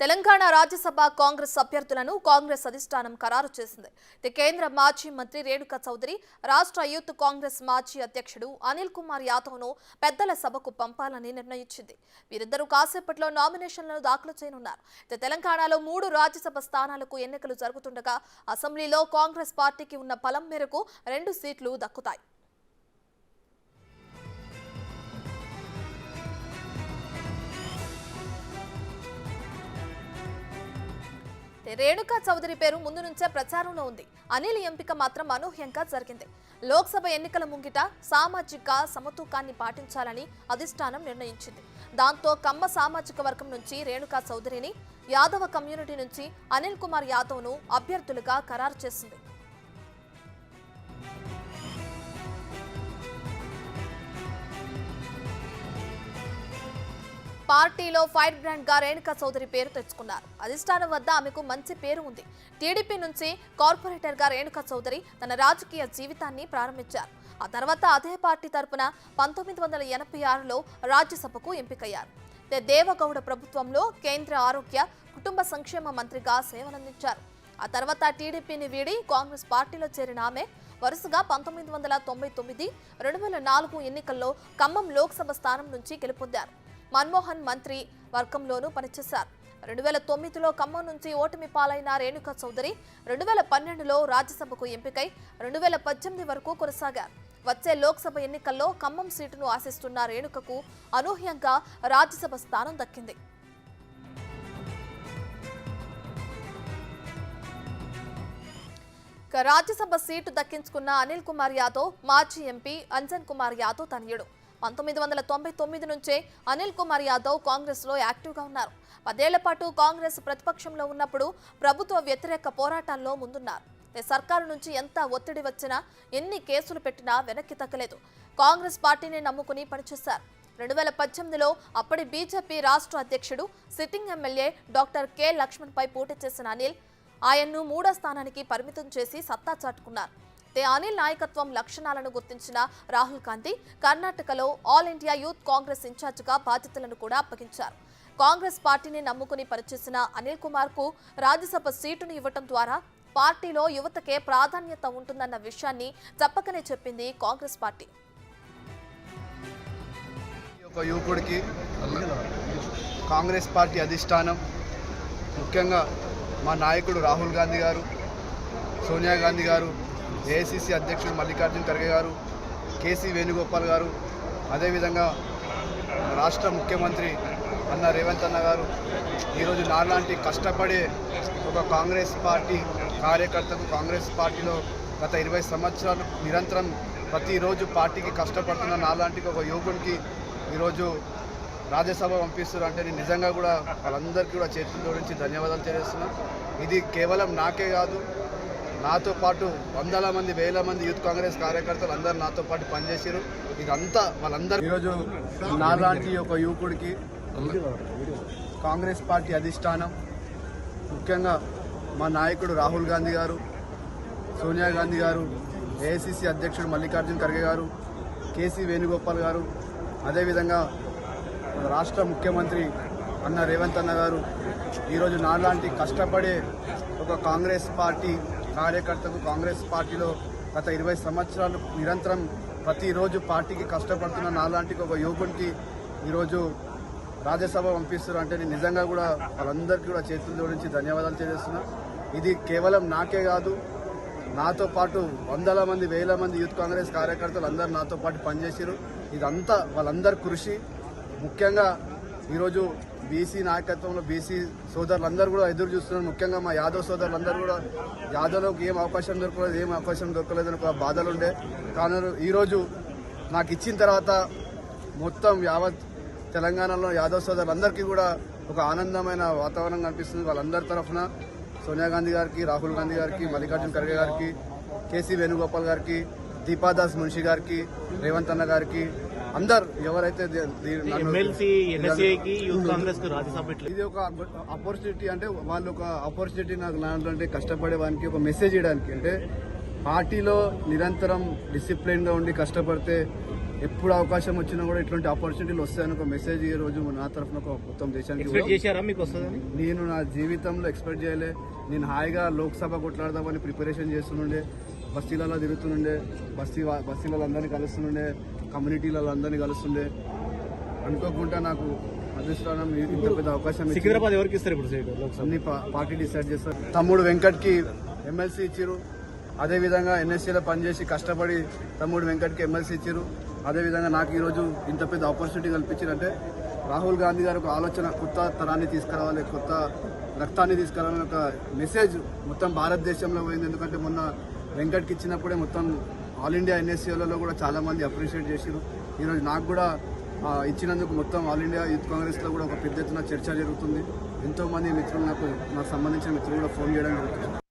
తెలంగాణ రాజ్యసభ కాంగ్రెస్ అభ్యర్థులను కాంగ్రెస్ అధిష్టానం ఖరారు చేసింది. కేంద్ర మాజీ మంత్రి రేణుకా చౌదరి, రాష్ట్ర యూత్ కాంగ్రెస్ మాజీ అధ్యక్షుడు అనిల్ కుమార్ యాదవ్ను పెద్దల సభకు పంపాలని నిర్ణయించింది. వీరిద్దరూ కాసేపట్లో నామినేషన్లను దాఖలు చేయనున్నారు. తెలంగాణలో 3 రాజ్యసభ స్థానాలకు ఎన్నికలు జరుగుతుండగా అసెంబ్లీలో కాంగ్రెస్ పార్టీకి ఉన్న బలం మేరకు 2 సీట్లు దక్కుతాయి. రేణుకా చౌదరి పేరు ముందు నుంచే ప్రచారంలో ఉంది. అనిల్ ఎంపిక మాత్రం అనూహ్యంగా జరిగింది. లోక్సభ ఎన్నికల ముంగిట సామాజిక సమతూకాన్ని పాటించాలని అధిష్టానం నిర్ణయించింది. దాంతో కమ్మ సామాజిక వర్గం నుంచి రేణుకా చౌదరిని, యాదవ కమ్యూనిటీ నుంచి అనిల్ కుమార్ యాదవ్ను అభ్యర్థులుగా ఖరారు చేసింది. పార్టీలో ఫైర్ బ్రాండ్ గా రేణుకా చౌదరి పేరు తెచ్చుకున్నారు. అధిష్టానం వద్ద ఆమెకు మంచి పేరు ఉంది. టీడీపీ నుంచి కార్పొరేటర్ గా రేణుకా చౌదరి తన రాజకీయ జీవితాన్ని ప్రారంభించారు. ఆ తర్వాత అదే పార్టీ తరపున 1986లో రాజ్యసభకు ఎంపికయ్యారు. దేవగౌడ ప్రభుత్వంలో కేంద్ర ఆరోగ్య కుటుంబ సంక్షేమ మంత్రిగా సేవలందించారు. ఆ తర్వాత టీడీపీని వీడి కాంగ్రెస్ పార్టీలో చేరిన ఆమె వరుసగా 1999, 2004 ఎన్నికల్లో ఖమ్మం లోక్సభ స్థానం నుంచి గెలుపొందారు. మన్మోహన్ మంత్రి వర్గంలోనూ పనిచేశారు. 2009లో ఖమ్మం నుంచి ఓటమి పాలైన రేణుకా చౌదరి 2012లో రాజ్యసభకు ఎంపికై 2018 వరకు కొనసాగారు. వచ్చే లోక్సభ ఎన్నికల్లో ఖమ్మం సీటును ఆశిస్తున్న రేణుకకు అనూహ్యంగా రాజ్యసభ స్థానం దక్కింది. రాజ్యసభ సీటు దక్కించుకున్న అనిల్ కుమార్ యాదవ్ మాజీ ఎంపీ అంజన్ కుమార్ యాదవ్ తనయుడు. 1999 నుంచే అనిల్ కుమార్ యాదవ్ కాంగ్రెస్ లో యాక్టివ్గా ఉన్నారు. 10 ఏళ్ల పాటు కాంగ్రెస్ ప్రతిపక్షంలో ఉన్నప్పుడు ప్రభుత్వ వ్యతిరేక పోరాటాల్లో ముందున్నారు. సర్కారు నుంచి ఎంత ఒత్తిడి వచ్చినా, ఎన్ని కేసులు పెట్టినా వెనక్కి తగ్గలేదు. కాంగ్రెస్ పార్టీని నమ్ముకుని పనిచేశారు. 2018లో అప్పటి బీజేపీ రాష్ట్ర అధ్యక్షుడు, sitting MLA doctor K Lakshman పై పోటీ చేసిన అనిల్ ఆయన్ను 3వ స్థానానికి పరిమితం చేసి సత్తా చాటుకున్నారు. అనిల్ నాయకత్వం లక్షణాలను గుర్తించిన రాహుల్ గాంధీ కర్ణాటకలో ఆల్ ఇండియా యూత్ కాంగ్రెస్ ఇన్ఛార్జిగా బాధ్యతలను కూడా అప్పగించారు. కాంగ్రెస్ పార్టీని నమ్ముకుని పనిచేసిన అనిల్ కుమార్ కు రాజ్యసభ సీటును ఇవ్వటం ద్వారా పార్టీలో యువతకే ప్రాధాన్యత ఉంటుందన్న విషయాన్ని చెప్పకనే చెప్పింది కాంగ్రెస్ పార్టీ. యువకుడికి కాంగ్రెస్ పార్టీ అధిష్టానం, ముఖ్యంగా మా నాయకుడు రాహుల్ గాంధీ గారు, సోనియా గాంధీ గారు, ఏఐసిసి అధ్యక్షుడు మల్లికార్జున ఖర్గే గారు, కేసీ వేణుగోపాల్ గారు, అదేవిధంగా రాష్ట్ర ముఖ్యమంత్రి అన్న రేవంత్ అన్న గారు ఈరోజు నాలాంటి కష్టపడే ఒక కాంగ్రెస్ పార్టీ కార్యకర్తకు, కాంగ్రెస్ పార్టీలో గత 20 సంవత్సరాలు నిరంతరం ప్రతిరోజు పార్టీకి కష్టపడుతున్న నాలాంటి ఒక యువకునికి ఈరోజు రాజ్యసభ పంపిస్తున్నారు అంటే నేను నిజంగా కూడా వాళ్ళందరికీ కూడా చేతులు జోడించి ధన్యవాదాలు తెలియజేస్తున్నాను. ఇది కేవలం నాకే కాదు, నాతో పాటు వందల మంది, వేల మంది యూత్ కాంగ్రెస్ కార్యకర్తలు అందరూ నాతో పాటు పనిచేసారు. ఇదంతా వాళ్ళందరూ ఈరోజు నాలాంటి ఒక యువకుడికి కాంగ్రెస్ పార్టీ అధిష్టానం, ముఖ్యంగా మా నాయకుడు రాహుల్ గాంధీ గారు, సోనియా గాంధీ గారు, ఏఐసిసి అధ్యక్షుడు మల్లికార్జున ఖర్గే గారు, కేసీ వేణుగోపాల్ గారు, అదేవిధంగా రాష్ట్ర ముఖ్యమంత్రి అన్న రేవంత్ అన్న గారు ఈరోజు నాలాంటి కష్టపడే ఒక కాంగ్రెస్ పార్టీ కార్యకర్తకు, కాంగ్రెస్ పార్టీలో గత 20 సంవత్సరాలు నిరంతరం ప్రతిరోజు పార్టీకి కష్టపడుతున్న నాలాంటి ఒక యువకునికి ఈరోజు రాజ్యసభ పంపిస్తున్నారు అంటే నేను నిజంగా కూడా వాళ్ళందరికీ కూడా చేతులు జోడించి ధన్యవాదాలు తెలియజేస్తున్నాను. ఇది కేవలం నాకే కాదు, నాతో పాటు వందల మంది, వేల మంది యూత్ కాంగ్రెస్ కార్యకర్తలు అందరూ నాతో పాటు పనిచేసారు. ఇదంతా వాళ్ళందరి కృషి. ముఖ్యంగా ఈరోజు బీసీ నాయకత్వంలో బీసీ సోదరులందరూ కూడా ఎదురు చూస్తున్నారు. ముఖ్యంగా మా యాదవ్ సోదరులందరూ కూడా యాదవ్లోకి ఏం అవకాశం దొరకలేదని ఒక బాధలు ఉండే. కానీ ఈరోజు నాకు ఇచ్చిన తర్వాత మొత్తం యావత్ తెలంగాణలో యాదవ్ సోదరులందరికీ కూడా ఒక ఆనందమైన వాతావరణం కనిపిస్తుంది. వాళ్ళందరి తరఫున సోనియా గాంధీ గారికి, రాహుల్ గాంధీ గారికి, మల్లికార్జున ఖర్గే గారికి, కేసీ వేణుగోపాల్ గారికి, దీపాదాస్ మున్షి గారికి, రేవంత్ అన్న గారికి, అందరు ఎవరైతే ఇది ఒక ఆపర్చునిటీ అంటే వాళ్ళు ఒక ఆపర్చునిటీ నాకు నాకంటే కష్టపడే వానికి ఒక మెసేజ్ ఇవ్వడానికి, అంటే పార్టీలో నిరంతరం డిసిప్లిన్ గా ఉండి కష్టపడితే ఎప్పుడు అవకాశం వచ్చినా కూడా ఇట్లాంటి ఆపర్చునిటీలు వస్తాయని ఒక మెసేజ్ ఈ రోజు నా తరఫున ఒక మొత్తం దేశానికి ఎక్స్పెక్ట్ చేశారా మీకు వస్తుందని? నేను నా జీవితంలో ఎక్స్పెక్ట్ చేయలే. నేను హాయిగా లోక్సభ కొట్లాడదామని ప్రిపరేషన్ చేస్తుండే, బస్తీలలో తిరుగుతుండే, బస్తీలలో అందరినీ కలుస్తుండే, కమ్యూనిటీలలో అందరినీ కలుస్తుండే. అనుకోకుండా నాకు అదృష్టానం ఇంత పెద్ద అవకాశం ఇచ్చింది. సికింద్రాబాద్ ఎవరికి ఇస్తారు ఇప్పుడు సీటు లోక్సభ? అన్ని పార్టీ డిసైడ్ చేస్తారు. తమ్ముడు వెంకట్కి ఎమ్మెల్సీ ఇచ్చారు. అదేవిధంగా ఎన్ఎస్సీలో పనిచేసి కష్టపడి తమ్ముడు వెంకట్కి ఎమ్మెల్సీ ఇచ్చారు. అదేవిధంగా నాకు ఈరోజు ఇంత పెద్ద ఆపర్చునిటీ కల్పించారంటే రాహుల్ గాంధీ గారు ఒక ఆలోచన, కొత్త తరాన్ని తీసుకురావాలి, కొత్త రక్తాన్ని తీసుకురావాలని ఒక మెసేజ్ మొత్తం భారతదేశంలో పోయింది. ఎందుకంటే మొన్న వెంకట్కి ఇచ్చినప్పుడే మొత్తం ఆల్ ఇండియా ఎన్ఎస్సీలలో కూడా చాలామంది అప్రిషియేట్ చేశారు. ఈరోజు నాకు కూడా ఇచ్చినందుకు మొత్తం ఆల్ ఇండియా యూత్ కాంగ్రెస్లో కూడా ఒక పెద్ద ఎత్తున చర్చ జరుగుతుంది. ఎంతోమంది మిత్రులు నాకు సంబంధించిన మిత్రులు కూడా ఫోన్ చేయడం జరుగుతుంది.